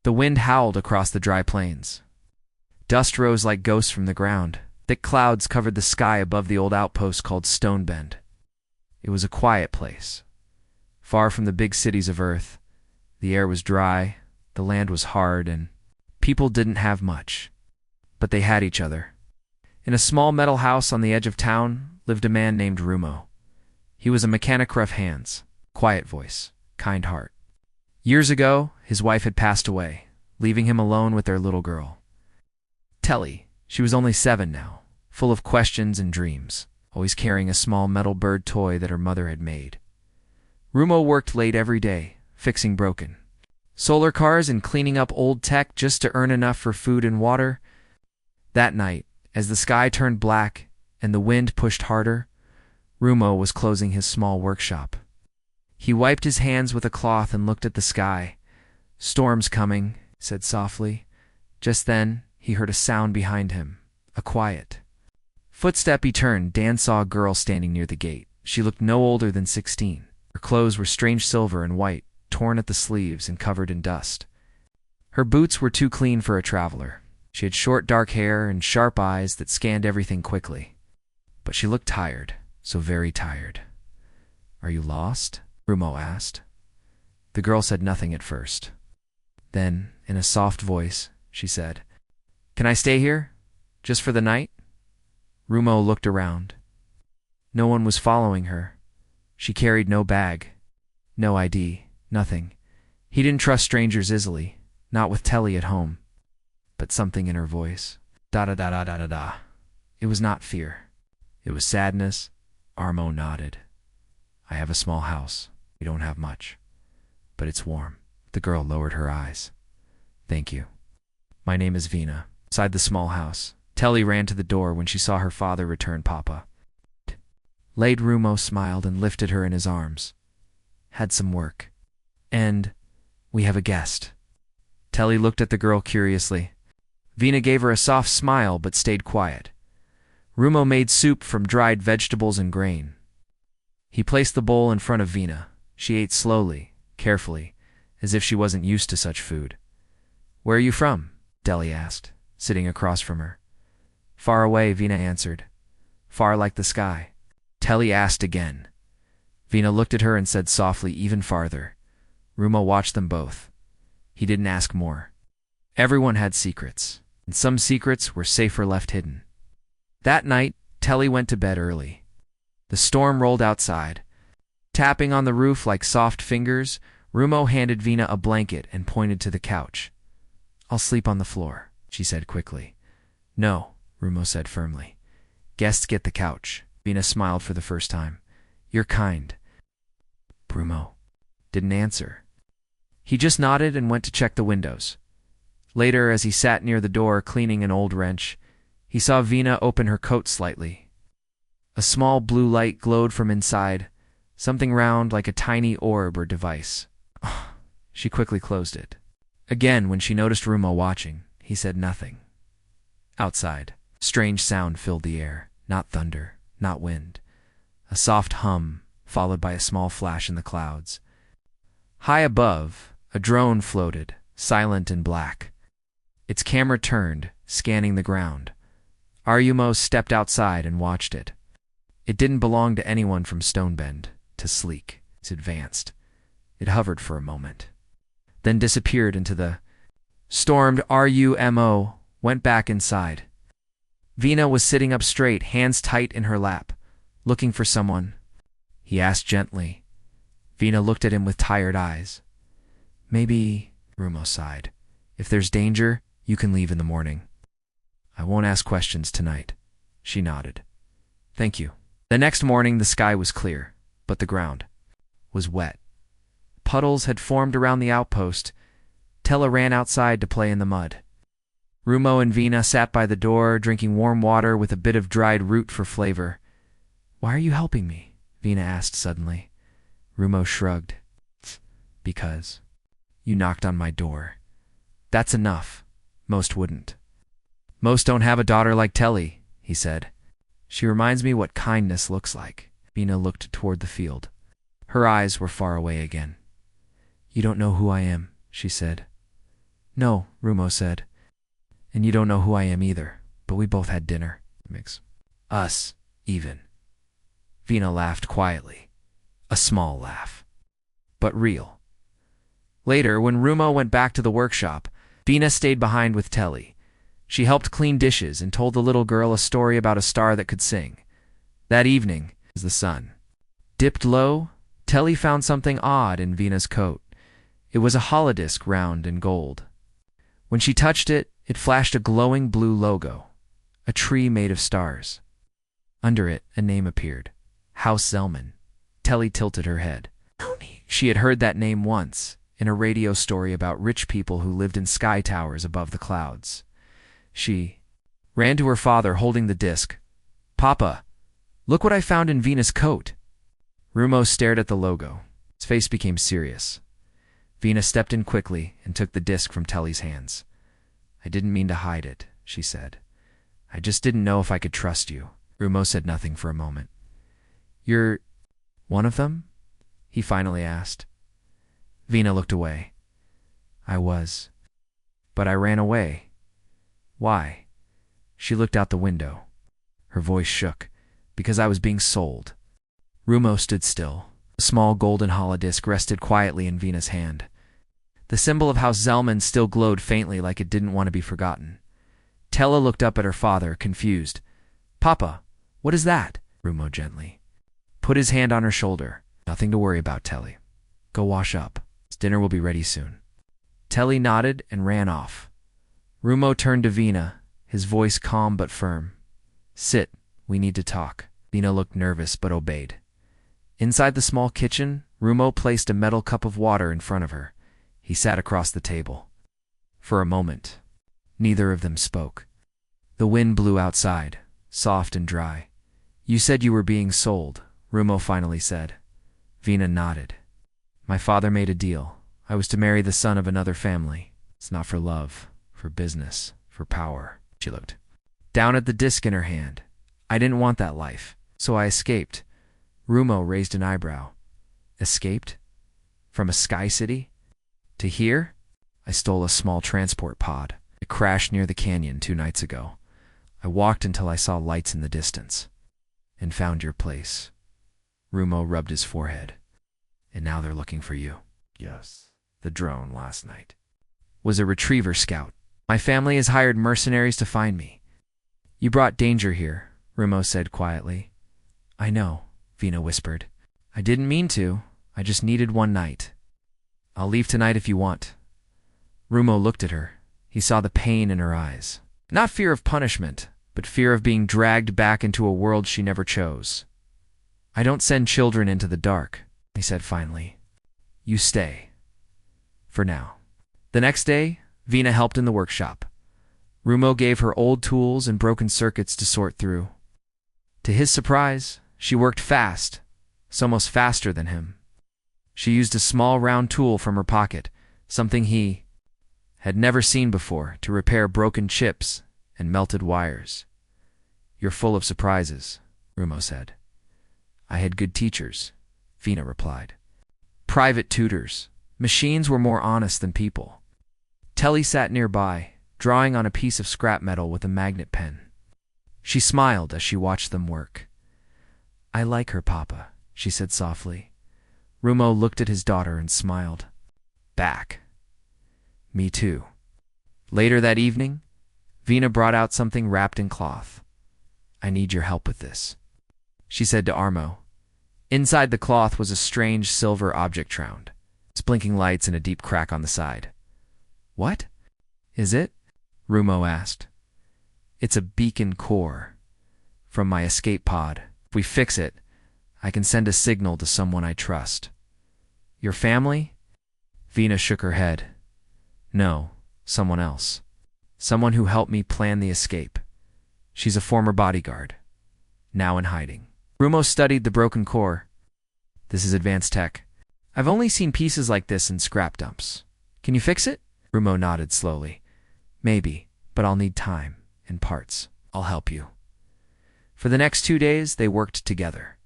The wind howled across the dry plains. Dust rose like ghosts from the ground. Thick clouds covered the sky above the old outpost called Stone Bend. It was a quiet place, far from the big cities of Earth. The air was dry, the land was hard, and people didn't have much. But they had each other. In a small metal house on the edge of town lived a man named Rumo. He was a mechanic, rough hands, quiet voice, kind heart. Years ago, his wife had passed away, leaving him alone with their little girl. Telly, she was only 7 now, full of questions and dreams, always carrying a small metal bird toy that her mother had made. Rumo worked late every day, fixing broken solar cars and cleaning up old tech just to earn enough for food and water. That night, as the sky turned black and the wind pushed harder, Rumo was closing his small workshop. He wiped his hands with a cloth and looked at the sky. "Storm's coming," he said softly. Just then, he heard a sound behind him, a quiet footstep. He turned. Dan saw a girl standing near the gate. She looked no older than 16. Her clothes were strange silver and white, torn at the sleeves and covered in dust. Her boots were too clean for a traveler. She had short dark hair and sharp eyes that scanned everything quickly. But she looked tired, so very tired. "Are you lost?" Rumo asked. The girl said nothing at first. Then, in a soft voice, she said, "Can I stay here? Just for the night?" Rumo looked around. No one was following her. She carried no bag, no ID, nothing. He didn't trust strangers easily, not with Telly at home. But something in her voice, da-da-da-da-da-da-da. It was not fear. It was sadness. Armo nodded. "I have a small house. We don't have much. But it's warm." The girl lowered her eyes. "Thank you. My name is Vina." Inside the small house, Telly ran to the door when she saw her father return. "Papa." Late Rumo smiled and lifted her in his arms. "Had some work. And we have a guest." Telly looked at the girl curiously. Vina gave her a soft smile but stayed quiet. Rumo made soup from dried vegetables and grain. He placed the bowl in front of Vina. She ate slowly, carefully, as if she wasn't used to such food. "Where are you from?" Telly asked, sitting across from her. "Far away," Vina answered. "Far like the sky." Telly asked again. Vina looked at her and said softly, "Even farther." Rumo watched them both. He didn't ask more. Everyone had secrets, and some secrets were safer left hidden. That night, Telly went to bed early. The storm rolled outside. Tapping on the roof like soft fingers, Rumo handed Vina a blanket and pointed to the couch. "I'll sleep on the floor," she said quickly. "No," Rumo said firmly. "Guests get the couch." Vina smiled for the first time. "You're kind." Rumo didn't answer. He just nodded and went to check the windows. Later, as he sat near the door cleaning an old wrench, he saw Vina open her coat slightly. A small blue light glowed from inside, something round like a tiny orb or device. She quickly closed it. Again, when she noticed Rumo watching, he said nothing. Outside, strange sound filled the air, not thunder, not wind. A soft hum, followed by a small flash in the clouds. High above, a drone floated, silent and black. Its camera turned, scanning the ground. Rumo stepped outside and watched it. It didn't belong to anyone from Stonebend, to Sleek. It advanced. It hovered for a moment, then disappeared into the stormed Rumo, went back inside. Vina was sitting up straight, hands tight in her lap, looking for someone. He asked gently. Vina looked at him with tired eyes. "Maybe," Rumo sighed. "If there's danger, you can leave in the morning." "I won't ask questions tonight." She nodded. "Thank you." The next morning the sky was clear, but the ground was wet. Puddles had formed around the outpost. Tella ran outside to play in the mud. Rumo and Vina sat by the door, drinking warm water with a bit of dried root for flavor. "Why are you helping me?" Vina asked suddenly. Rumo shrugged. "Because you knocked on my door. That's enough. Most wouldn't." "Most don't have a daughter like Telly," he said. "She reminds me what kindness looks like." Vina looked toward the field. Her eyes were far away again. "You don't know who I am," she said. No, Rumo said. And you don't know who I am either, but we both had dinner. Mix. Us, even. Vina laughed quietly. A small laugh. But real. Later, when Rumo went back to the workshop, Vina stayed behind with Telly. She helped clean dishes and told the little girl a story about a star that could sing. That evening, as the sun dipped low, Telly found something odd in Vina's coat. It was a holodisc, round and gold. When she touched it, it flashed a glowing blue logo, a tree made of stars. Under it, a name appeared. House Zellman. Telly tilted her head. She had heard that name once, in a radio story about rich people who lived in sky towers above the clouds. She ran to her father holding the disc. Papa, look what I found in Vina's coat. Rumo stared at the logo. His face became serious. Vina stepped in quickly and took the disc from Telly's hands. I didn't mean to hide it, she said. I just didn't know if I could trust you. Rumo said nothing for a moment. You're one of them? He finally asked. Vina looked away. I was. But I ran away. Why? She looked out the window. Her voice shook. Because I was being sold. Rumo stood still. A small golden holodisc rested quietly in Vina's hand. The symbol of House Zellman still glowed faintly like it didn't want to be forgotten. Tella looked up at her father, confused. Papa, what is that? Rumo gently put his hand on her shoulder. Nothing to worry about, Telly. Go wash up. Dinner will be ready soon. Telly nodded and ran off. Rumo turned to Vina, his voice calm but firm. Sit, we need to talk. Vina looked nervous but obeyed. Inside the small kitchen, Rumo placed a metal cup of water in front of her. He sat across the table. For a moment, neither of them spoke. The wind blew outside, soft and dry. You said you were being sold, Rumo finally said. Vina nodded. My father made a deal. I was to marry the son of another family. It's not for love, for business, for power. She looked down at the disc in her hand. I didn't want that life, so I escaped. Rumo raised an eyebrow. Escaped? From a sky city? To here? I stole a small transport pod. It crashed near the canyon 2 nights ago. I walked until I saw lights in the distance. And found your place. Rumo rubbed his forehead. And now they're looking for you. Yes. The drone last night was a retriever scout. My family has hired mercenaries to find me. You brought danger here, Rumo said quietly. I know, Vina whispered. I didn't mean to. I just needed one night. I'll leave tonight if you want. Rumo looked at her. He saw the pain in her eyes. Not fear of punishment, but fear of being dragged back into a world she never chose. I don't send children into the dark, he said finally. You stay. For now. The next day, Vina helped in the workshop. Rumo gave her old tools and broken circuits to sort through. To his surprise, she worked fast, almost faster than him. She used a small round tool from her pocket, something he had never seen before, to repair broken chips and melted wires. You're full of surprises, Rumo said. I had good teachers, Vina replied. Private tutors. Machines were more honest than people. Telly sat nearby, drawing on a piece of scrap metal with a magnet pen. She smiled as she watched them work. I like her, Papa, she said softly. Rumo looked at his daughter and smiled. Back. Me too. Later that evening, Vina brought out something wrapped in cloth. I need your help with this, she said to Armo. Inside the cloth was a strange silver object round, its blinking lights and a deep crack on the side. What is it? Rumo asked. It's a beacon core from my escape pod. If we fix it, I can send a signal to someone I trust. Your family? Vina shook her head. No, someone else. Someone who helped me plan the escape. She's a former bodyguard, now in hiding. Rumo studied the broken core. This is advanced tech. I've only seen pieces like this in scrap dumps. Can you fix it? Rumo nodded slowly. Maybe, but I'll need time and parts. I'll help you. For the next 2 days, they worked together.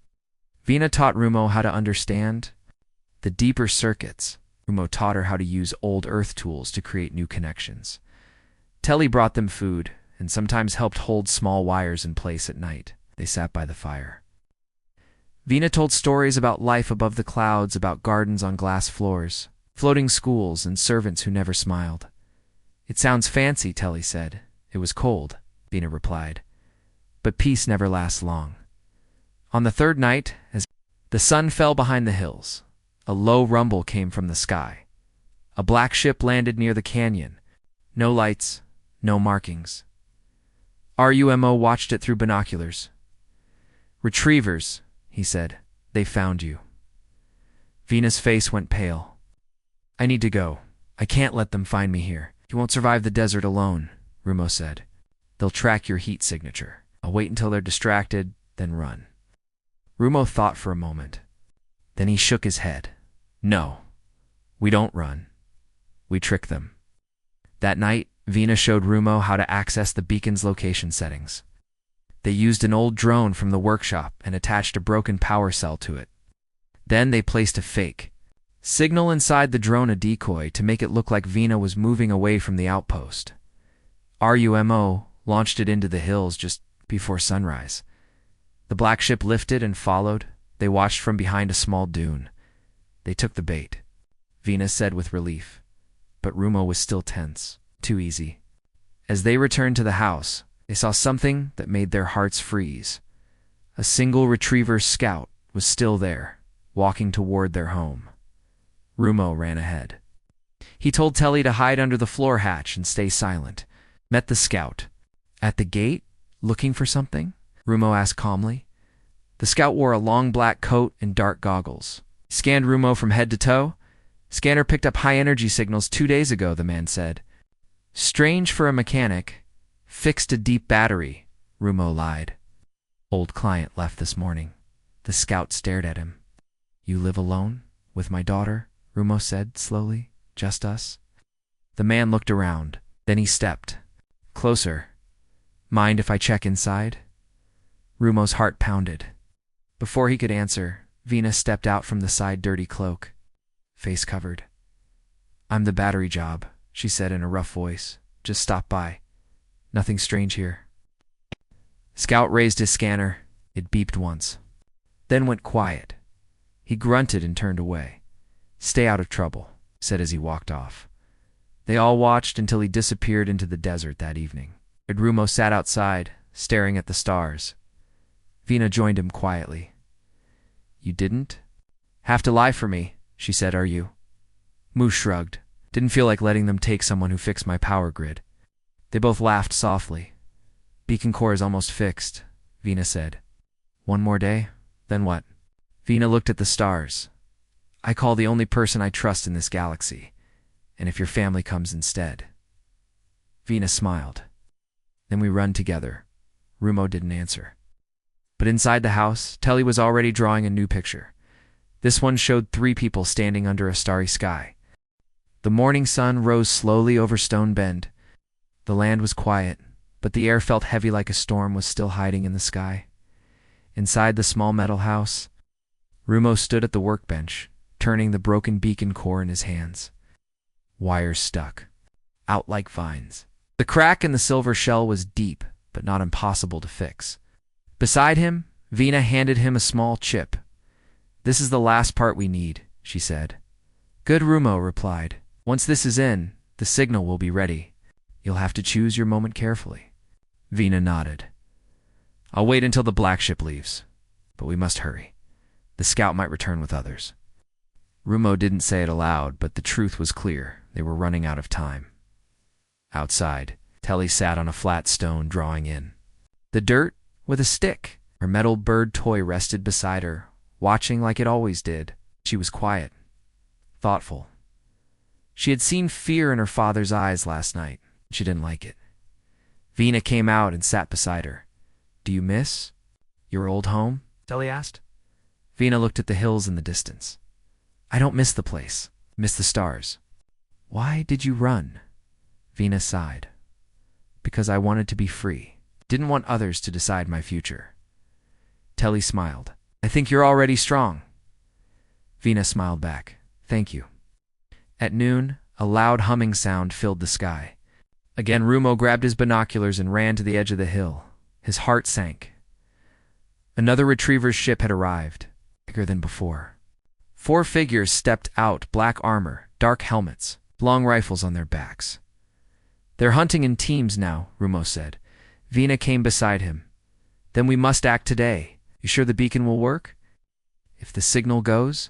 Vina taught Rumo how to understand the deeper circuits. Rumo taught her how to use old earth tools to create new connections. Telly brought them food and sometimes helped hold small wires in place at night. They sat by the fire. Vina told stories about life above the clouds, about gardens on glass floors, floating schools, and servants who never smiled. "It sounds fancy," Telly said. "It was cold," Vina replied. "But peace never lasts long." On the third night, as the sun fell behind the hills, a low rumble came from the sky. A black ship landed near the canyon. No lights, no markings. RUMO watched it through binoculars. "Retrievers," he said. "They found you." Vina's face went pale. "I need to go. I can't let them find me here. You won't survive the desert alone," Rumo said. "They'll track your heat signature. I'll wait until they're distracted, then run." Rumo thought for a moment. Then he shook his head. "No, we don't run. We trick them." That night, Vina showed Rumo how to access the beacon's location settings. They used an old drone from the workshop and attached a broken power cell to it. Then they placed a fake signal inside the drone, a decoy, to make it look like Vina was moving away from the outpost. RUMO launched it into the hills just before sunrise. The black ship lifted and followed. They watched from behind a small dune. "They took the bait," Vina said with relief. But Rumo was still tense. Too easy. As they returned to the house, they saw something that made their hearts freeze. A single retriever scout was still there, walking toward their home. Rumo ran ahead. He told Telly to hide under the floor hatch and stay silent. Met the scout. "At the gate, looking for something?" Rumo asked calmly. The scout wore a long black coat and dark goggles. He scanned Rumo from head to toe. "Scanner picked up high-energy signals 2 days ago," the man said. "Strange for a mechanic. Fixed a deep battery," Rumo lied. "Old client left this morning." The scout stared at him. "You live alone? With my daughter?" Rumo said slowly. "Just us?" The man looked around. Then he stepped closer. "Mind if I check inside?" Rumo's heart pounded. Before he could answer, Vina stepped out from the side dirty cloak, face covered. "I'm the battery job," she said in a rough voice. "Just stop by. Nothing strange here." Scout raised his scanner. It beeped once, then went quiet. He grunted and turned away. "Stay out of trouble," he said as he walked off. They all watched until he disappeared into the desert that evening. Rumo sat outside, staring at the stars. Vina joined him quietly. "You didn't have to lie for me," she said. "Are you?" Moose shrugged. "Didn't feel like letting them take someone who fixed my power grid." They both laughed softly. "Beacon core is almost fixed," Vina said. "One more day? Then what?" Vina looked at the stars. "I call the only person I trust in this galaxy. And if your family comes instead." Vina smiled. "Then we run together." Rumo didn't answer. But inside the house, Telly was already drawing a new picture. This one showed 3 people standing under a starry sky. The morning sun rose slowly over Stone Bend. The land was quiet, but the air felt heavy, like a storm was still hiding in the sky. Inside the small metal house, Rumo stood at the workbench, turning the broken beacon core in his hands. Wires stuck out like vines. The crack in the silver shell was deep, but not impossible to fix. Beside him, Vina handed him a small chip. "This is the last part we need," she said. "Good," Rumo replied. "Once this is in, the signal will be ready. You'll have to choose your moment carefully." Vina nodded. "I'll wait until the black ship leaves, but we must hurry. The scout might return with others." Rumo didn't say it aloud, but the truth was clear. They were running out of time. Outside, Telly sat on a flat stone, drawing in the dirt with a stick. Her metal bird toy rested beside her, watching like it always did. She was quiet, thoughtful. She had seen fear in her father's eyes last night. She didn't like it. Vina came out and sat beside her. "Do you miss your old home?" Telly asked. Vina looked at the hills in the distance. "I don't miss the place. Miss the stars." "Why did you run?" Vina sighed. "Because I wanted to be free. Didn't want others to decide my future." Telly smiled. "I think you're already strong." Vina smiled back. "Thank you." At noon, a loud humming sound filled the sky. Again, Rumo grabbed his binoculars and ran to the edge of the hill. His heart sank. Another retriever's ship had arrived, bigger than before. 4 figures stepped out, black armor, dark helmets, long rifles on their backs. "They're hunting in teams now," Rumo said. Vina came beside him. "Then we must act today. You sure the beacon will work?" "If the signal goes?"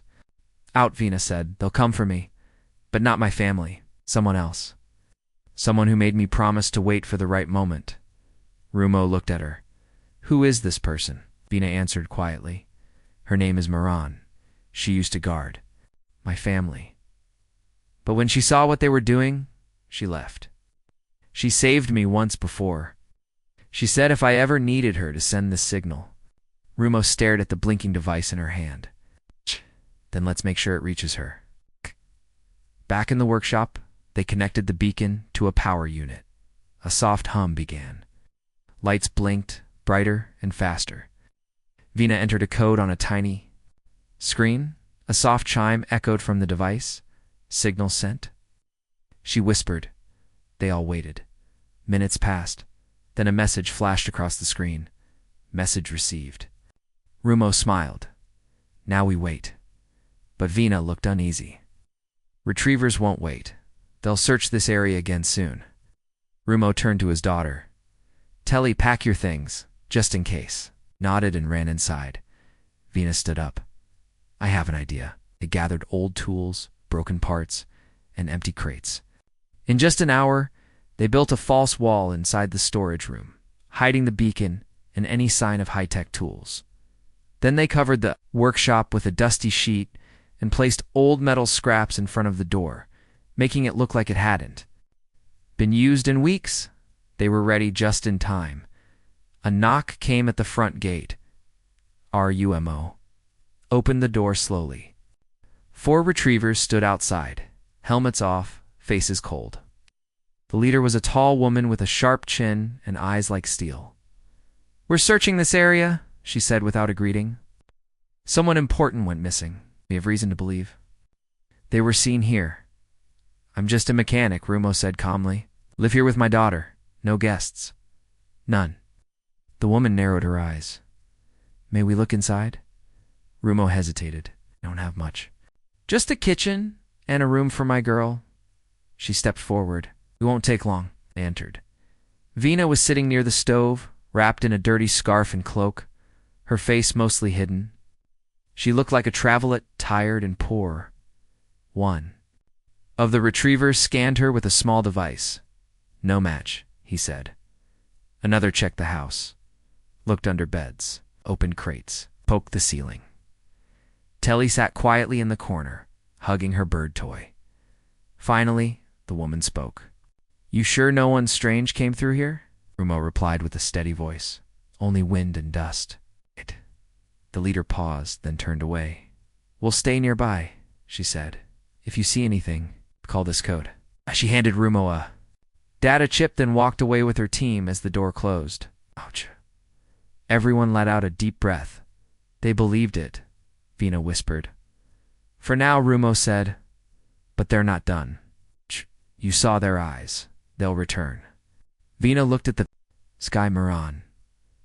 "Out," Vina said. "They'll come for me. But not my family. Someone else. Someone who made me promise to wait for the right moment." Rumo looked at her. "Who is this person?" Vina answered quietly. "Her name is Moran. She used to guard my family. But when she saw what they were doing, she left. She saved me once before. She said if I ever needed her to send this signal." Rumo stared at the blinking device in her hand. "Then let's make sure it reaches her." Back in the workshop, they connected the beacon to a power unit. A soft hum began. Lights blinked, brighter and faster. Vina entered a code on a tiny screen. A soft chime echoed from the device. Signal sent. She whispered. They all waited. Minutes passed. Then a message flashed across the screen. Message received. Rumo smiled. Now we wait. But Vina looked uneasy. Retrievers won't wait. They'll search this area again soon. Rumo turned to his daughter. Telly, pack your things, just in case. Nodded and ran inside. Vina stood up. I have an idea. They gathered old tools, broken parts, and empty crates. In just an hour, they built a false wall inside the storage room, hiding the beacon and any sign of high-tech tools. Then they covered the workshop with a dusty sheet and placed old metal scraps in front of the door, making it look like it hadn't been used in weeks. They were ready just in time. A knock came at the front gate. RUMO opened the door slowly. 4 retrievers stood outside, helmets off, faces cold. The leader was a tall woman with a sharp chin and eyes like steel. We're searching this area, she said without a greeting. Someone important went missing, we have reason to believe. They were seen here. I'm just a mechanic, Rumo said calmly. Live here with my daughter. No guests. None. The woman narrowed her eyes. May we look inside? Rumo hesitated. I don't have much. Just a kitchen and a room for my girl. She stepped forward. We won't take long. They entered. Vina was sitting near the stove, wrapped in a dirty scarf and cloak, her face mostly hidden. She looked like a traveler, tired and poor. One of the retrievers scanned her with a small device. No match, he said. Another checked the house, looked under beds, opened crates, poked the ceiling. Telly sat quietly in the corner, hugging her bird toy. Finally, the woman spoke. You sure no one strange came through here? Rumo replied with a steady voice. Only wind and dust. The leader paused, then turned away. We'll stay nearby, she said. If you see anything, call this code. She handed Rumo a data chip, then walked away with her team as the door closed. Ouch. Everyone let out a deep breath. They believed it, Vina whispered. For now, Rumo said, but they're not done. You saw their eyes. They'll return. Vina looked at the sky. Moran,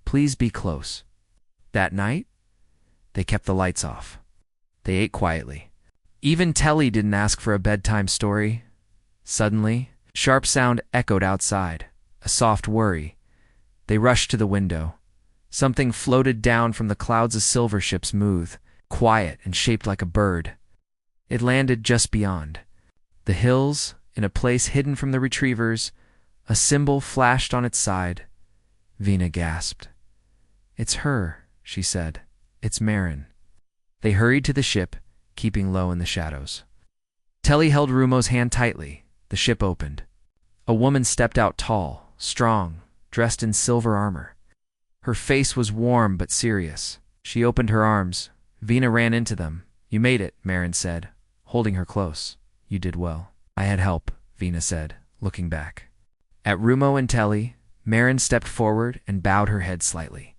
please be close. That night, they kept the lights off. They ate quietly. Even Telly didn't ask for a bedtime story. Suddenly, sharp sound echoed outside, a soft worry. They rushed to the window. Something floated down from the clouds, a silver ship, smooth, quiet, and shaped like a bird. It landed just beyond the hills, in a place hidden from the retrievers. A symbol flashed on its side. Vina gasped. It's her, she said. It's Marin. They hurried to the ship, keeping low in the shadows. Telly held Rumo's hand tightly. The ship opened. A woman stepped out, tall, strong, dressed in silver armor. Her face was warm but serious. She opened her arms. Vina ran into them. You made it, Marin said, holding her close. You did well. I had help, Vina said, looking back. At Rumo and Telly, Marin stepped forward and bowed her head slightly.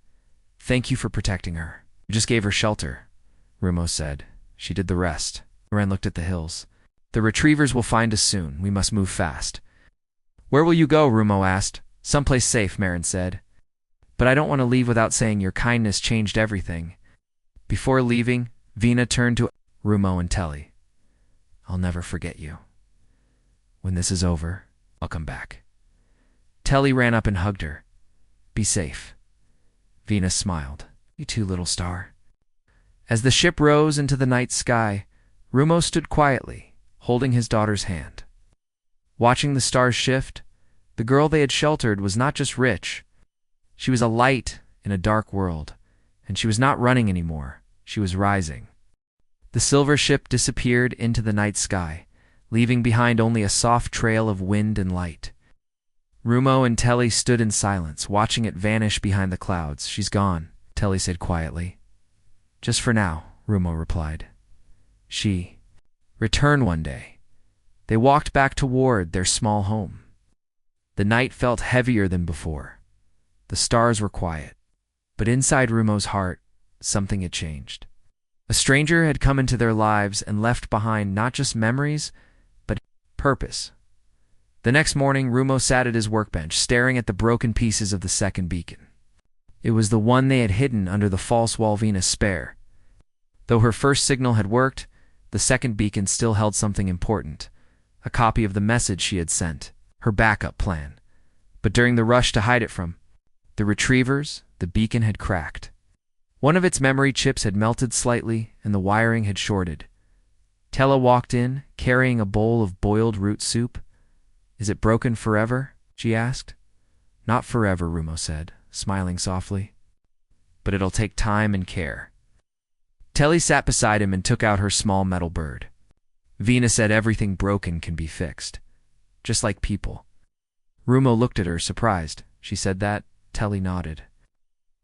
Thank you for protecting her. You just gave her shelter, Rumo said. She did the rest. Marin looked at the hills. The retrievers will find us soon. We must move fast. Where will you go? Rumo asked. Someplace safe, Marin said. But I don't want to leave without saying your kindness changed everything. Before leaving, Vina turned to Rumo and Telly. I'll never forget you. When this is over, I'll come back. Telly ran up and hugged her. Be safe. Vina smiled. You too, little star. As the ship rose into the night sky, Rumo stood quietly, holding his daughter's hand. Watching the stars shift, the girl they had sheltered was not just rich. She was a light in a dark world, and she was not running anymore. She was rising. The silver ship disappeared into the night sky, leaving behind only a soft trail of wind and light. Rumo and Telly stood in silence, watching it vanish behind the clouds. She's gone, Telly said quietly. Just for now, Rumo replied. She return one day. They walked back toward their small home. The night felt heavier than before. The stars were quiet, but inside Rumo's heart, something had changed. A stranger had come into their lives and left behind not just memories, but purpose. The next morning, Rumo sat at his workbench, staring at the broken pieces of the second beacon. It was the one they had hidden under the false wall Vina's spare. Though her first signal had worked, the second beacon still held something important, a copy of the message she had sent, her backup plan. But during the rush to hide it from the retrievers, the beacon had cracked. One of its memory chips had melted slightly, and the wiring had shorted. Tella walked in, carrying a bowl of boiled root soup. Is it broken forever? She asked. Not forever, Rumo said, smiling softly. But it'll take time and care. Telly sat beside him and took out her small metal bird. Vina said everything broken can be fixed, just like people. Rumo looked at her, surprised. She said that. Telly nodded.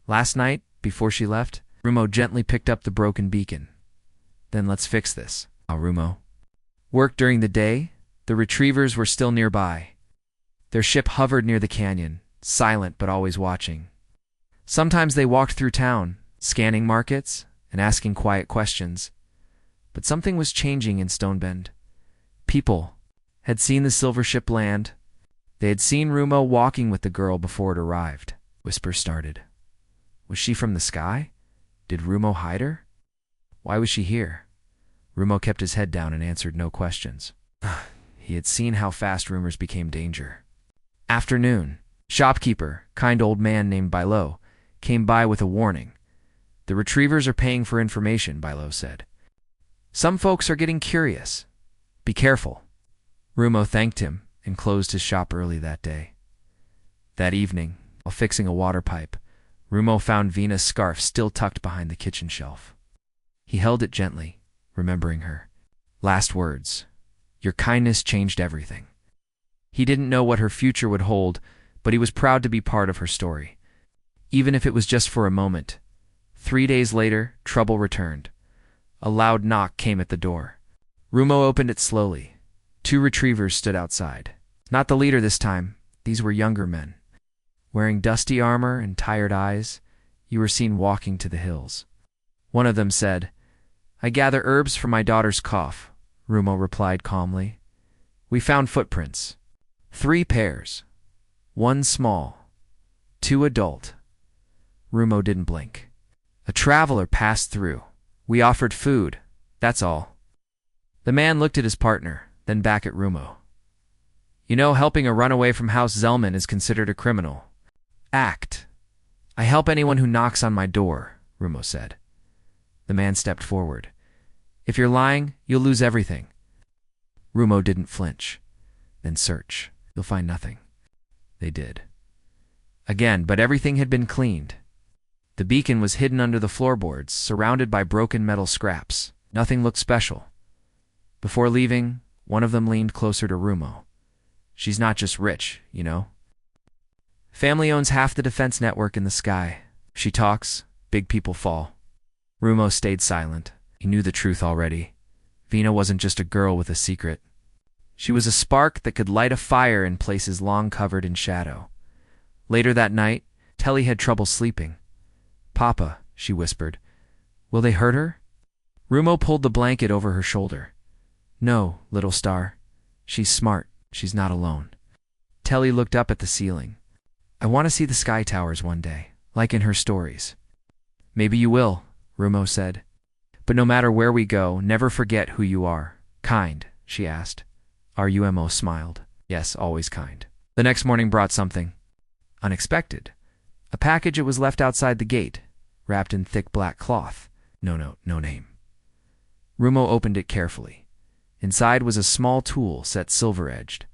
Last night, before she left, Rumo gently picked up the broken beacon. Then let's fix this. Oh, Rumo. Work during the day, the retrievers were still nearby. Their ship hovered near the canyon, silent but always watching. Sometimes they walked through town, scanning markets and asking quiet questions. But something was changing in Stonebend. People had seen the silver ship land. They had seen Rumo walking with the girl before it arrived. Whispers started. Was she from the sky? Did Rumo hide her? Why was she here? Rumo kept his head down and answered no questions. He had seen how fast rumors became danger. Afternoon. Shopkeeper, kind old man named Bilo, came by with a warning. The retrievers are paying for information, Bilo said. Some folks are getting curious. Be careful. Rumo thanked him and closed his shop early that day. That evening, while fixing a water pipe, Rumo found Vina's scarf still tucked behind the kitchen shelf. He held it gently, remembering her. Last words. Your kindness changed everything. He didn't know what her future would hold, but he was proud to be part of her story. Even if it was just for a moment. 3 days later, trouble returned. A loud knock came at the door. Rumo opened it slowly. 2 retrievers stood outside. Not the leader this time. These were younger men. Wearing dusty armor and tired eyes, you were seen walking to the hills. One of them said, I gather herbs for my daughter's cough, Rumo replied calmly. We found footprints. 3 pairs. 1 small. 2 adult. Rumo didn't blink. A traveler passed through. We offered food. That's all. The man looked at his partner, then back at Rumo. You know, helping a runaway from House Zellman is considered a criminal act. I help anyone who knocks on my door, Rumo said. The man stepped forward. If you're lying, you'll lose everything. Rumo didn't flinch. Then search. You'll find nothing. They did. Again, but everything had been cleaned. The beacon was hidden under the floorboards, surrounded by broken metal scraps. Nothing looked special. Before leaving, one of them leaned closer to Rumo. She's not just rich, you know. Family owns half the defense network in the sky. She talks, big people fall. Rumo stayed silent. He knew the truth already. Vina wasn't just a girl with a secret. She was a spark that could light a fire in places long covered in shadow. Later that night, Telly had trouble sleeping. Papa, she whispered, will they hurt her? Rumo pulled the blanket over her shoulder. No, little star. She's smart. She's not alone. Telly looked up at the ceiling. I want to see the sky towers one day, like in her stories. Maybe you will, Rumo said. But no matter where we go, never forget who you are. Kind, she asked. Emo smiled. Yes, always kind. The next morning brought something unexpected. A package. It was left outside the gate, wrapped in thick black cloth. No note, no name. Rumo opened it carefully. Inside was a small tool set silver-edged.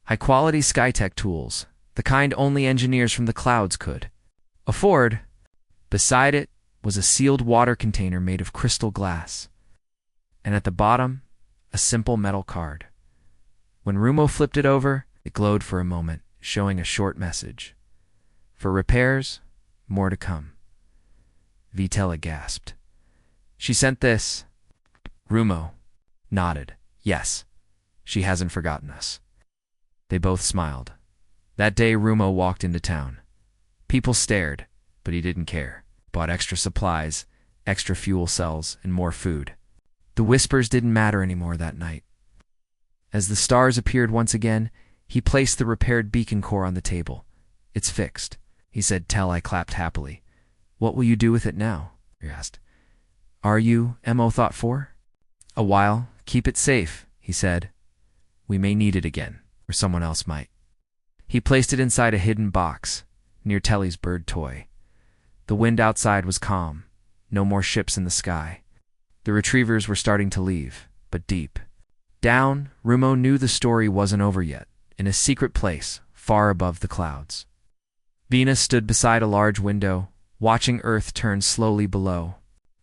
High-quality Skytech tools, the kind only engineers from the clouds could afford. Beside it was a sealed water container made of crystal glass, and at the bottom, a simple metal card. When Rumo flipped it over, it glowed for a moment, showing a short message. For repairs, more to come. Vitella gasped. She sent this. Rumo nodded. Yes, she hasn't forgotten us. They both smiled. That day, Rumo walked into town. People stared, but he didn't care. Bought extra supplies, extra fuel cells, and more food. The whispers didn't matter anymore that night. As the stars appeared once again, he placed the repaired beacon core on the table. It's fixed, he said. I clapped happily. What will you do with it now? He asked. Are you, Emo thought for? A while. Keep it safe, he said. We may need it again, or someone else might. He placed it inside a hidden box, near Telly's bird toy. The wind outside was calm. No more ships in the sky. The retrievers were starting to leave, but deep down, Rumo knew the story wasn't over yet. In a secret place, far above the clouds, Venus stood beside a large window, watching Earth turn slowly below.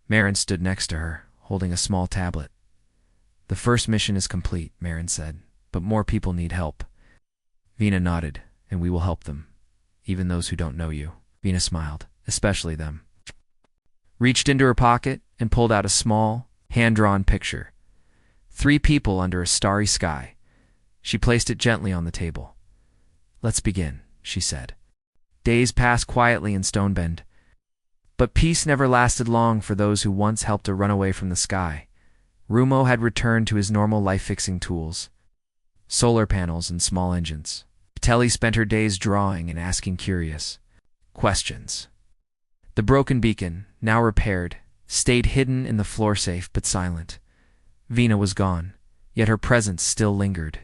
Marin stood next to her, holding a small tablet. The first mission is complete, Marin said, but more people need help. Vina nodded, and we will help them, even those who don't know you. Vina smiled, especially them. Reached into her pocket and pulled out a small, hand-drawn picture. 3 people under a starry sky. She placed it gently on the table. Let's begin, she said. Days passed quietly in Stonebend. But peace never lasted long for those who once helped a runaway from the sky. Rumo had returned to his normal life-fixing tools, solar panels and small engines. Telly spent her days drawing and asking curious questions. The broken beacon, now repaired, stayed hidden in the floor safe but silent. Vina was gone, yet her presence still lingered.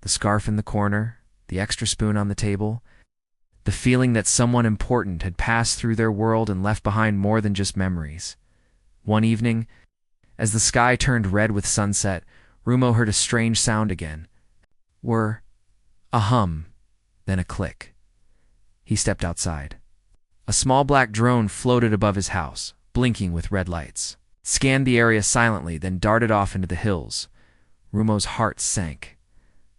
The scarf in the corner, the extra spoon on the table, the feeling that someone important had passed through their world and left behind more than just memories. One evening, as the sky turned red with sunset, Rumo heard a strange sound again. A hum, then a click. He stepped outside. A small black drone floated above his house, blinking with red lights. It scanned the area silently, then darted off into the hills. Rumo's heart sank.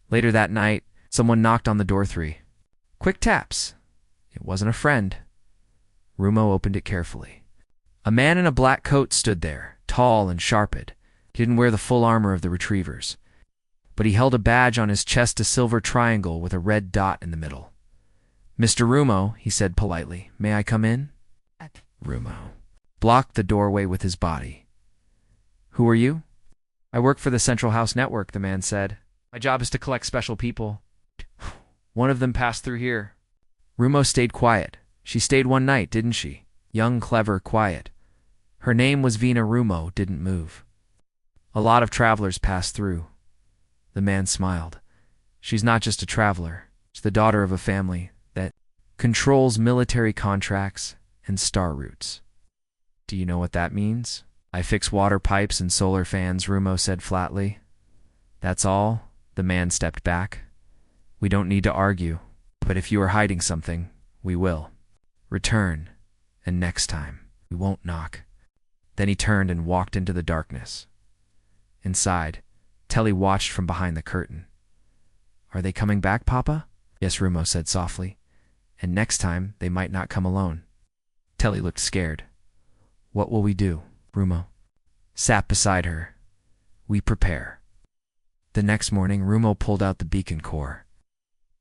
Later that night, someone knocked on the door 3. Quick taps. It wasn't a friend. Rumo opened it carefully. A man in a black coat stood there, tall and sharpened. He didn't wear the full armor of the retrievers, but he held a badge on his chest, a silver triangle with a red dot in the middle. Mr. Rumo, he said politely, may I come in? Rumo blocked the doorway with his body. Who are you? I work for the Central House Network, the man said. My job is to collect special people. One of them passed through here. Rumo stayed quiet. She stayed one night, didn't she? Young, clever, quiet. Her name was Vina. Rumo didn't move. A lot of travelers passed through. The man smiled. She's not just a traveler. She's the daughter of a family that controls military contracts and star routes. Do you know what that means? I fix water pipes and solar fans, Rumo said flatly. That's all? The man stepped back. We don't need to argue, but if you are hiding something, we will. Return, and next time, we won't knock. Then he turned and walked into the darkness. Inside, Telly watched from behind the curtain. Are they coming back, Papa? Yes, Rumo said softly. And next time, they might not come alone. Telly looked scared. What will we do? Rumo sat beside her. We prepare. The next morning, Rumo pulled out the beacon core.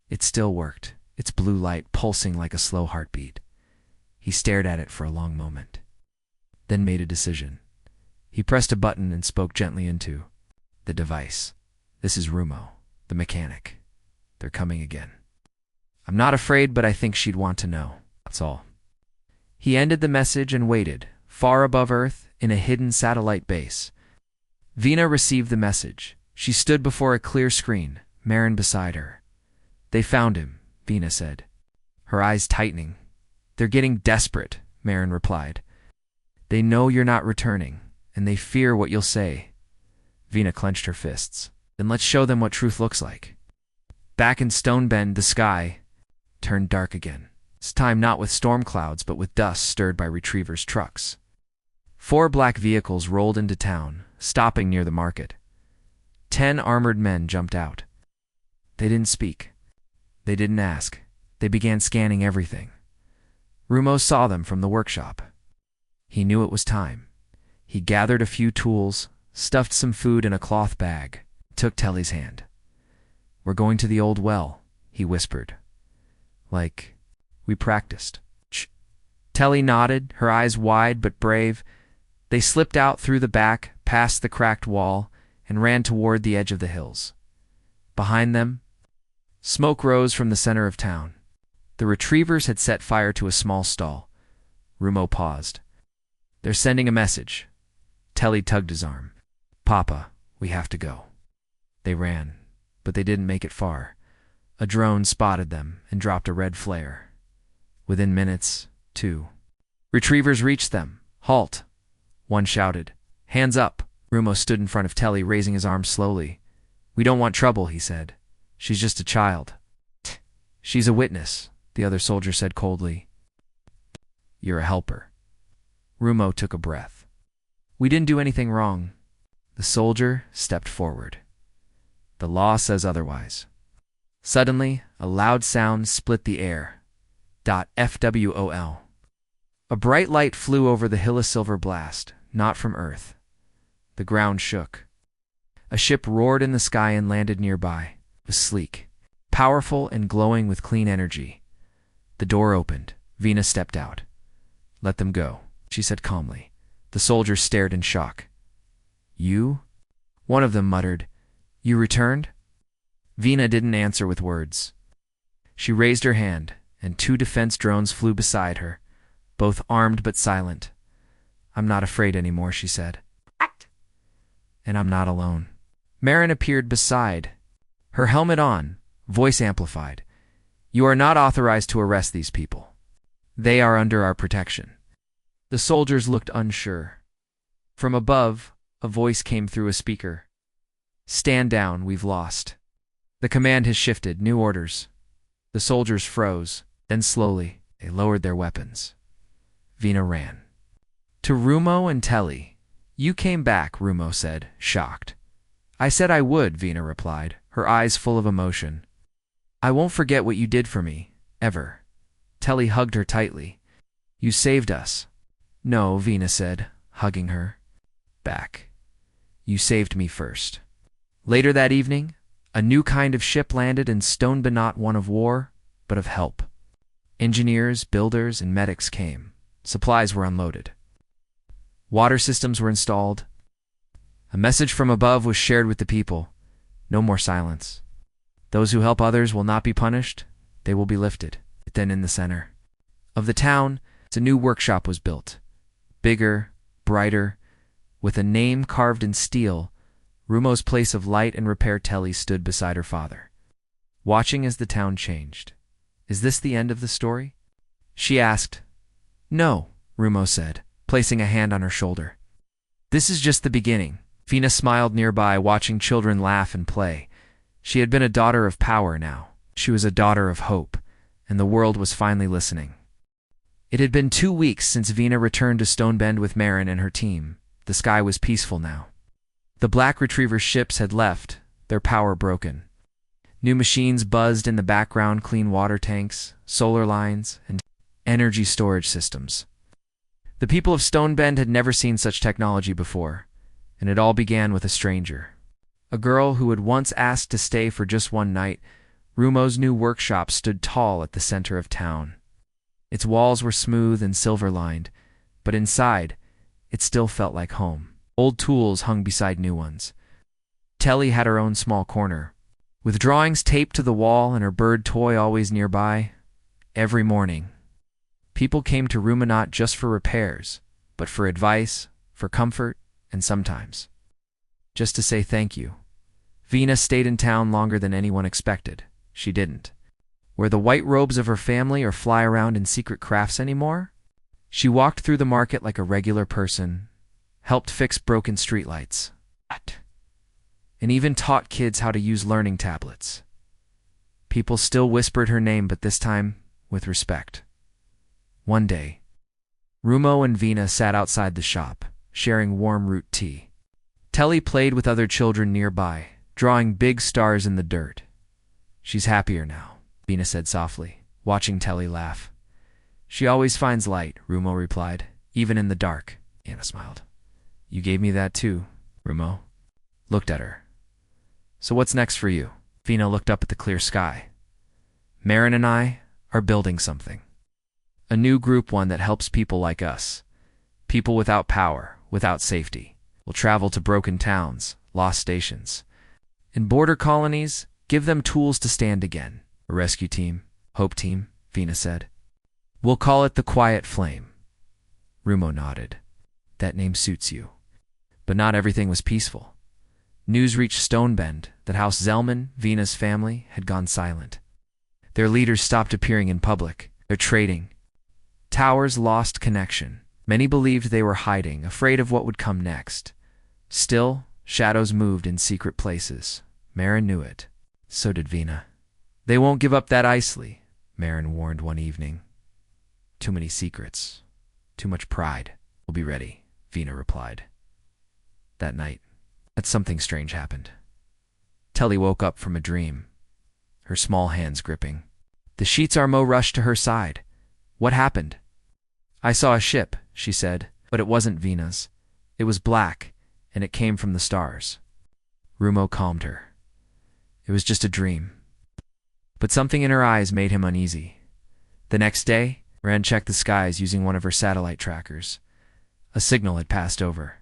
It still worked, its blue light pulsing like a slow heartbeat. He stared at it for a long moment, then made a decision. He pressed a button and spoke gently into the device. This is Rumo, the mechanic. They're coming again. I'm not afraid, but I think she'd want to know. That's all. He ended the message and waited, far above Earth, in a hidden satellite base. Vina received the message. She stood before a clear screen, Marin beside her. They found him, Vina said, her eyes tightening. They're getting desperate, Marin replied. They know you're not returning, and they fear what you'll say. Vina clenched her fists. Then let's show them what truth looks like. Back in Stonebend, the sky turned dark again. This time not with storm clouds, but with dust stirred by retrievers' trucks. 4 black vehicles rolled into town, stopping near the market. 10 armored men jumped out. They didn't speak. They didn't ask. They began scanning everything. Rumo saw them from the workshop. He knew it was time. He gathered a few tools, stuffed some food in a cloth bag, took Telly's hand. We're going to the old well, he whispered. Like, we practiced. Shh. Telly nodded, her eyes wide but brave. They slipped out through the back, past the cracked wall, and ran toward the edge of the hills. Behind them, smoke rose from the center of town. The retrievers had set fire to a small stall. Rumo paused. They're sending a message. Telly tugged his arm. Papa, we have to go. They ran, but they didn't make it far. A drone spotted them and dropped a red flare. Within minutes, 2 retrievers reached them. Halt! One shouted. Hands up! Rumo stood in front of Telly, raising his arm slowly. We don't want trouble, he said. She's just a child. She's a witness, the other soldier said coldly. You're a helper. Rumo took a breath. We didn't do anything wrong. The soldier stepped forward. The law says otherwise. Suddenly, a loud sound split the air. FWOL. A bright light flew over the hill, a silver blast, not from Earth. The ground shook. A ship roared in the sky and landed nearby. It was sleek, powerful, and glowing with clean energy. The door opened. Vina stepped out. Let them go, she said calmly. The soldiers stared in shock. You? One of them muttered. You returned? Vina didn't answer with words. She raised her hand, and 2 defense drones flew beside her, both armed but silent. I'm not afraid anymore, she said. Act. And I'm not alone. Marin appeared beside, her helmet on, voice amplified. You are not authorized to arrest these people. They are under our protection. The soldiers looked unsure. From above, a voice came through a speaker. Stand down, we've lost. The command has shifted, new orders. The soldiers froze, then slowly, they lowered their weapons. Vina ran. To Rumo and Telly. You came back, Rumo said, shocked. I said I would, Vina replied, her eyes full of emotion. I won't forget what you did for me, ever. Telly hugged her tightly. You saved us. No, Vina said, hugging her. Back. You saved me first. Later that evening, a new kind of ship landed in Stonebend, not one of war, but of help. Engineers, builders, and medics came. Supplies were unloaded. Water systems were installed. A message from above was shared with the people. No more silence. Those who help others will not be punished. They will be lifted. Then in the center of the town, a new workshop was built. Bigger, brighter, with a name carved in steel. Rumo's place of light and repair. Telly stood beside her father, watching as the town changed. Is this the end of the story? She asked. No, Rumo said, placing a hand on her shoulder. This is just the beginning. Vina smiled nearby, watching children laugh and play. She had been a daughter of power now. She was a daughter of hope, and the world was finally listening. It had been 2 weeks since Vina returned to Stonebend with Marin and her team. The sky was peaceful now. The Black Retriever ships had left, their power broken. New machines buzzed in the background, clean water tanks, solar lines, and energy storage systems. The people of Stonebend had never seen such technology before, and it all began with a stranger. A girl who had once asked to stay for just one night. Rumo's new workshop stood tall at the center of town. Its walls were smooth and silver-lined, but inside, it still felt like home. Old tools hung beside new ones. Telly had her own small corner, with drawings taped to the wall and her bird toy always nearby. Every morning, people came to Ruma not just for repairs, but for advice, for comfort, and sometimes just to say thank you. Vina stayed in town longer than anyone expected. She didn't wear the white robes of her family or fly around in secret crafts anymore. She walked through the market like a regular person, helped fix broken streetlights, and even taught kids how to use learning tablets. People still whispered her name, but this time with respect. One day, Rumo and Vina sat outside the shop, sharing warm root tea. Telly played with other children nearby, drawing big stars in the dirt. "She's happier now," Vina said softly, watching Telly laugh. "She always finds light," Rumo replied, "even in the dark." Anna smiled. "You gave me that too," Rumo looked at her. "So what's next for you?" Vina looked up at the clear sky. "Marin and I are building something. A new group, one that helps people like us. People without power, without safety. We'll travel to broken towns, lost stations, and border colonies, give them tools to stand again. A rescue team, hope team," Vina said. "We'll call it the Quiet Flame." Rumo nodded. "That name suits you." But not everything was peaceful. News reached Stonebend that House Zellman, Vina's family, had gone silent. Their leaders stopped appearing in public. Their trading towers lost connection. Many believed they were hiding, afraid of what would come next. Still, shadows moved in secret places. Marin knew it. So did Vina. "They won't give up that easily," Marin warned one evening. "Too many secrets. Too much pride. We'll be ready," Vina replied. That night, something strange happened. Telly woke up from a dream, her small hands gripping. The sheets Armo rushed to her side. "What happened?" "I saw a ship," she said, "but it wasn't Vina's. It was black, and it came from the stars." Rumo calmed her. It was just a dream. But something in her eyes made him uneasy. The next day, Ran checked the skies using one of her satellite trackers. A signal had passed over.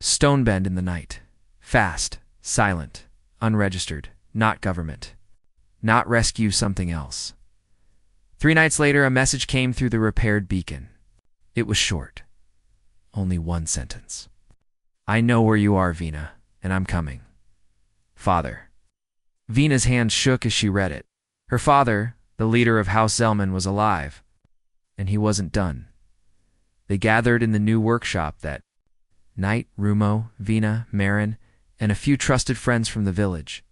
Stonebend in the night. Fast, silent, unregistered, not government. Not rescue, something else. 3 nights later, a message came through the repaired beacon. It was short. Only one sentence. "I know where you are, Vina, and I'm coming. Father." Vina's hand shook as she read it. Her father, the leader of House Zellman, was alive, and he wasn't done. They gathered in the new workshop that night, Rumo, Vina, Marin, and a few trusted friends from the village.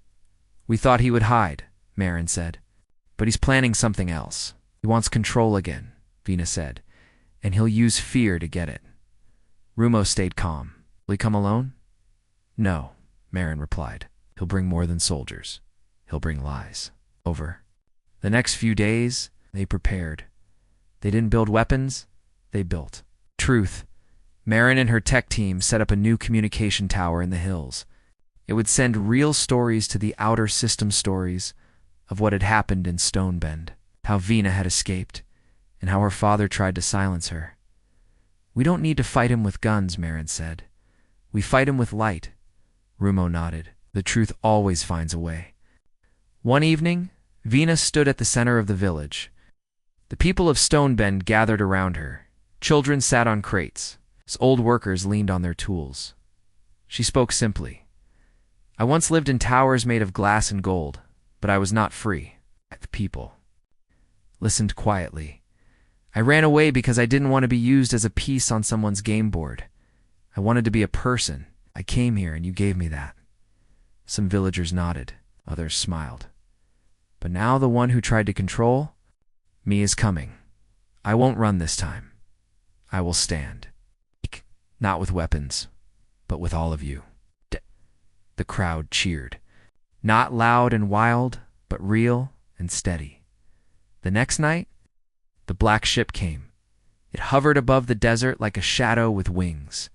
"We thought he would hide," Marin said, "but he's planning something else. He wants control again," Vina said, "and he'll use fear to get it." Rumo stayed calm. "Will he come alone?" "No," Marin replied. "He'll bring more than soldiers. He'll bring lies." Over. The next few days, they prepared. They didn't build weapons, they built truth. Marin and her tech team set up a new communication tower in the hills. It would send real stories to the outer system, stories of what had happened in Stonebend, how Vina had escaped, and how her father tried to silence her. "We don't need to fight him with guns," Marin said. "We fight him with light." Rumo nodded. "The truth always finds a way." One evening, Vina stood at the center of the village. The people of Stonebend gathered around her. Children sat on crates. Old workers leaned on their tools. She spoke simply. "I once lived in towers made of glass and gold, but I was not free." The people listened quietly. "I ran away because I didn't want to be used as a piece on someone's game board. I wanted to be a person. I came here and you gave me that." Some villagers nodded. Others smiled. "But now the one who tried to control me is coming. I won't run this time. I will stand. Not with weapons, but with all of you." The crowd cheered. Not loud and wild, but real and steady. The next night, the black ship came. It hovered above the desert like a shadow with wings.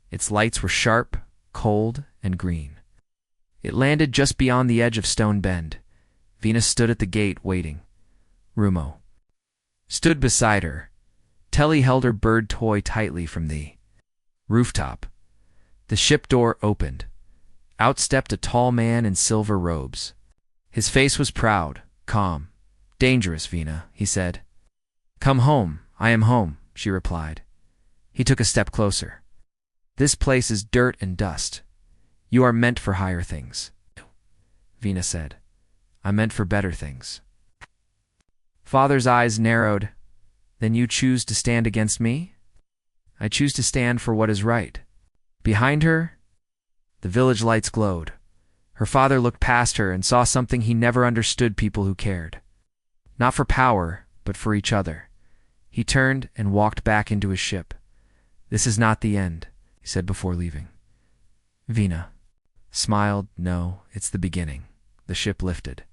Its lights were sharp, cold, and green. It landed just beyond the edge of Stonebend. Vina stood at the gate waiting. Rumo stood beside her. Telly held her bird toy tightly from the rooftop. The ship door opened. Out stepped a tall man in silver robes. His face was proud, calm. "Dangerous, Vina," he said. "Come home. I am home," she replied. He took a step closer. "This place is dirt and dust. You are meant for higher things," Vina said. "I'm meant for better things." Father's eyes narrowed. "Then you choose to stand against me?" "I choose to stand for what is right." Behind her, the village lights glowed. Her father looked past her and saw something he never understood: people who cared. Not for power, but for each other. He turned and walked back into his ship. "This is not the end," he said before leaving. Vina smiled. "No, it's the beginning." The ship lifted.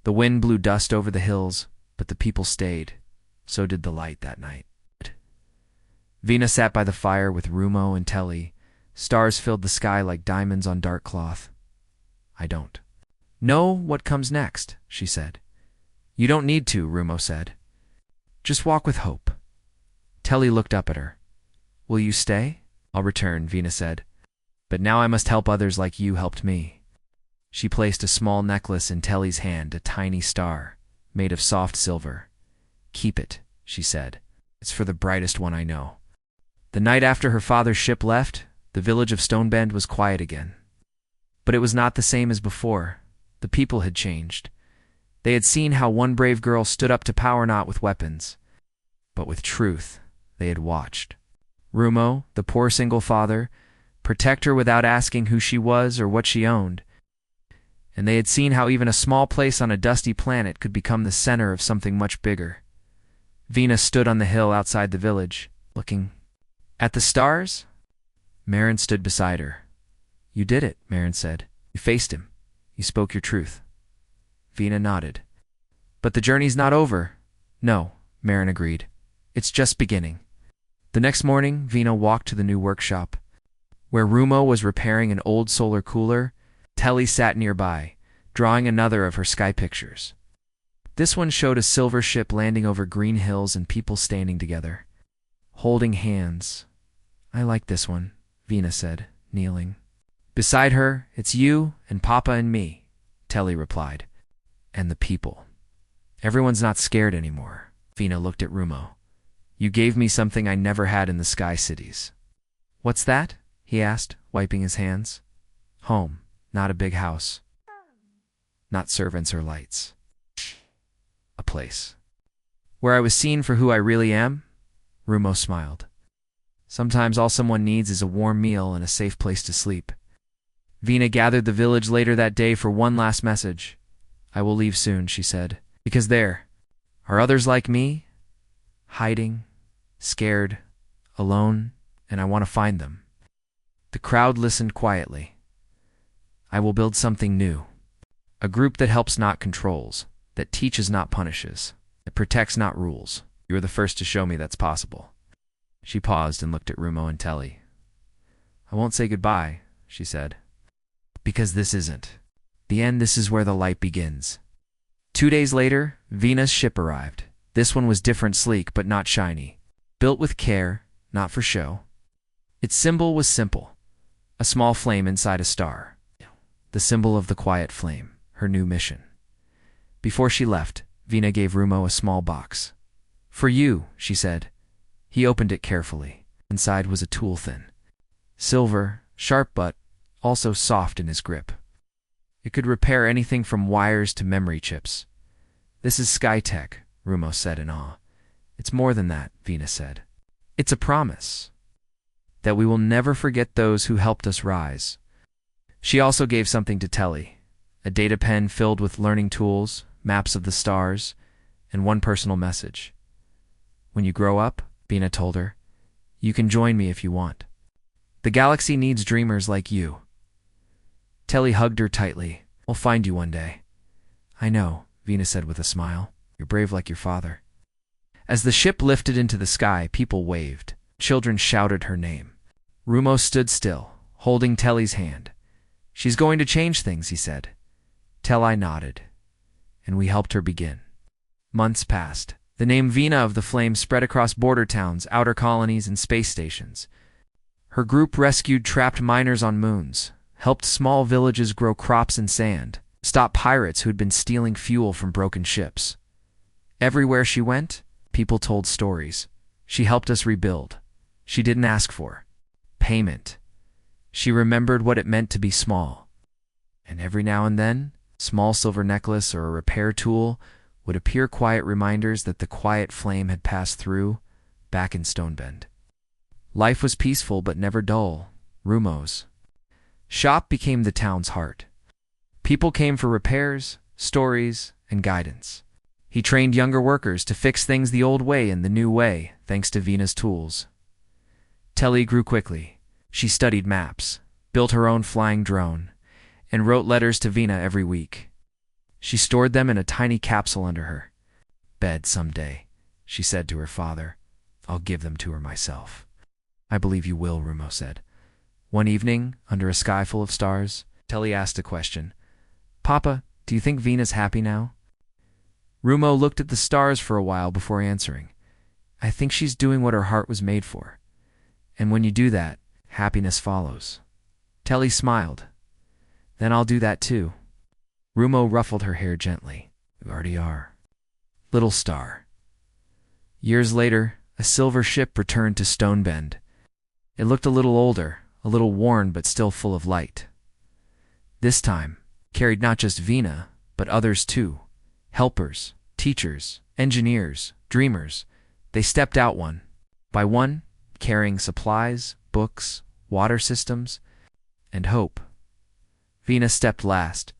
The wind blew dust over the hills, but the people stayed. So did the light that night. Vina sat by the fire with Rumo and Telly. Stars filled the sky like diamonds on dark cloth. "I don't know what comes next," she said. "You don't need to," Rumo said. "Just walk with hope." Telly looked up at her. "Will you stay?" "I'll return," Vina said. "But now I must help others like you helped me." She placed a small necklace in Telly's hand, a tiny star, made of soft silver. "Keep it," she said. "It's for the brightest one I know." The night after her father's ship left, the village of Stonebend was quiet again. But it was not the same as before. The people had changed. They had seen how one brave girl stood up to power, not with weapons, but with truth. They had watched Rumo, the poor single father, protect her without asking who she was or what she owned. And they had seen how even a small place on a dusty planet could become the center of something much bigger. Vina stood on the hill outside the village, looking at the stars. Marin stood beside her. "You did it," Marin said. "You faced him. You spoke your truth." Vina nodded. "But the journey's not over." "No," Marin agreed. "It's just beginning." The next morning, Vina walked to the new workshop. Where Rumo was repairing an old solar cooler, Telly sat nearby, drawing another of her sky pictures. This one showed a silver ship landing over green hills and people standing together, holding hands. "I like this one," Vina said, kneeling. Beside her, "It's you and Papa and me," Telly replied. "And the people. Everyone's not scared anymore." Vina looked at Rumo. "You gave me something I never had in the sky cities." "What's that?" he asked, wiping his hands. "Home. Not a big house. Not servants or lights. A place where I was seen for who I really am." Rumo smiled. "Sometimes all someone needs is a warm meal and a safe place to sleep." Vina gathered the village later that day for one last message. "I will leave soon," she said, "because there are others like me, hiding, scared, alone, and I want to find them." The crowd listened quietly. "I will build something new. A group that helps, not controls, that teaches, not punishes, that protects, not rules. You are the first to show me that's possible." She paused and looked at Rumo and Telly. "I won't say goodbye," she said, "because this isn't the end. This is where the light begins." 2 days later, Vina's ship arrived. This one was different, sleek but not shiny, built with care, not for show. Its symbol was simple: a small flame inside a star. The symbol of the quiet flame, her new mission. Before she left, Vina gave Rumo a small box. "For you," she said. He opened it carefully. Inside was a tool, thin, silver, sharp but also soft in his grip. It could repair anything from wires to memory chips. "This is sky tech," Rumo said in awe. "It's more than that," Vina said. "It's a promise that we will never forget those who helped us rise." She also gave something to Telly, a data pen filled with learning tools, maps of the stars, and one personal message. "When you grow up," Vina told her, "you can join me if you want. The galaxy needs dreamers like you." Telly hugged her tightly. "I'll find you one day." "I know," Vina said with a smile. "You're brave like your father." As the ship lifted into the sky, people waved. Children shouted her name. Rumo stood still, holding Telly's hand. "She's going to change things," he said. Telly nodded, and we helped her begin. Months passed. The name Vina of the Flame spread across border towns, outer colonies, and space stations. Her group rescued trapped miners on moons, helped small villages grow crops and sand, stopped pirates who had been stealing fuel from broken ships. Everywhere she went, people told stories. She helped us rebuild. She didn't ask for payment. She remembered what it meant to be small. And every now and then, small silver necklace or a repair tool would appear, quiet reminders that the quiet flame had passed through, back in Stonebend. Life was peaceful but never dull. Rumo's shop became the town's heart. People came for repairs, stories, and guidance. He trained younger workers to fix things the old way and the new way, thanks to Vina's tools. Telly grew quickly. She studied maps, built her own flying drone, and wrote letters to Vina every week. She stored them in a tiny capsule under her bed. Someday, she said to her father, I'll give them to her myself. I believe you will, Rumo said. One evening, under a sky full of stars, Telly asked a question. Papa, do you think Vina's happy now? Rumo looked at the stars for a while before answering. I think she's doing what her heart was made for. And when you do that, happiness follows. Telly smiled. Then I'll do that too. Rumo ruffled her hair gently. You already are. Little star. Years later, a silver ship returned to Stonebend. It looked a little older, a little worn but still full of light. This time, carried not just Vina, but others too. Helpers, teachers, engineers, dreamers. They stepped out one by one, carrying supplies, books, water systems, and hope. Vina stepped last.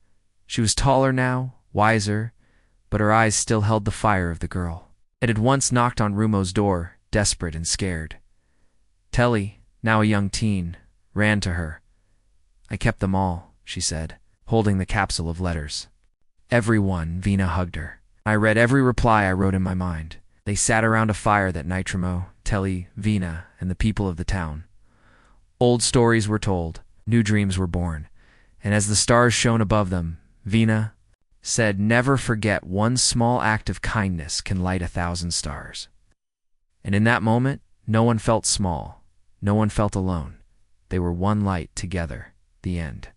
She was taller now, wiser, but her eyes still held the fire of the girl. It had once knocked on Rumo's door, desperate and scared. Telly, now a young teen, ran to her. I kept them all, she said, holding the capsule of letters. Every one, Vina hugged her. I read every reply I wrote in my mind. They sat around a fire that night, Rumo, Telly, Vina, and the people of the town. Old stories were told, new dreams were born, and as the stars shone above them, Vina said, never forget one small act of kindness can light 1,000 stars. And in that moment, no one felt small, no one felt alone. They were one light together. The end.